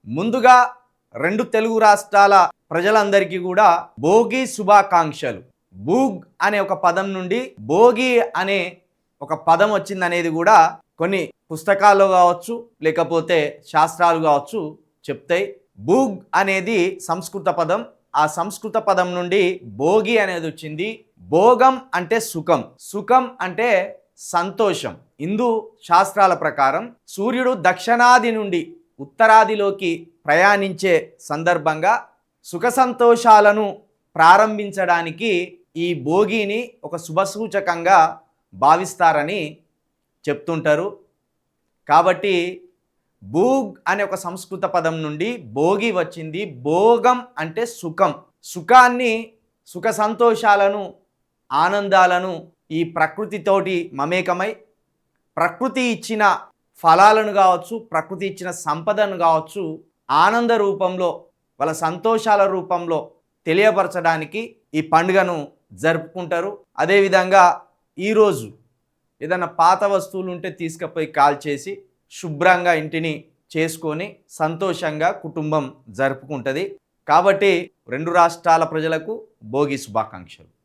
ముందుగా రెండు తెలుగు రాష్ట్రాల ప్రజలందరికీ కూడా భోగి శుభాకాంక్షలు. బూగ్ అనే ఒక పదం నుండి భోగి అనే ఒక పదం వచ్చిందనేది కూడా కొన్ని పుస్తకాల్లో కావచ్చు, లేకపోతే శాస్త్రాలు కావచ్చు చెప్తాయి. బూగ్ అనేది సంస్కృత పదం. ఆ సంస్కృత పదం నుండి భోగి అనేది వచ్చింది. భోగం అంటే సుఖం, సుఖం అంటే సంతోషం. హిందూ శాస్త్రాల ప్రకారం సూర్యుడు దక్షిణాది నుండి ఉత్తరాదిలోకి ప్రయాణించే సందర్భంగా సుఖ సంతోషాలను ప్రారంభించడానికి ఈ భోగిని ఒక శుభసూచకంగా భావిస్తారని చెప్తుంటారు. కాబట్టి భూగ్ అనే ఒక సంస్కృత పదం నుండి భోగి వచ్చింది. భోగం అంటే సుఖం, సుఖాన్ని, సుఖ సంతోషాలను, ఆనందాలను ఈ ప్రకృతితోటి మమేకమై ప్రకృతి ఇచ్చిన ఫలాలను కావచ్చు, ప్రకృతి ఇచ్చిన సంపదను కావచ్చు ఆనంద రూపంలో, వాళ్ళ సంతోషాల రూపంలో తెలియపరచడానికి ఈ పండుగను జరుపుకుంటారు. అదేవిధంగా ఈరోజు ఏదైనా పాత వస్తువులు ఉంటే తీసుకుపోయి కాల్చేసి శుభ్రంగా ఇంటిని చేసుకొని సంతోషంగా కుటుంబం జరుపుకుంటుంది. కాబట్టి రెండు రాష్ట్రాల ప్రజలకు భోగి శుభాకాంక్షలు.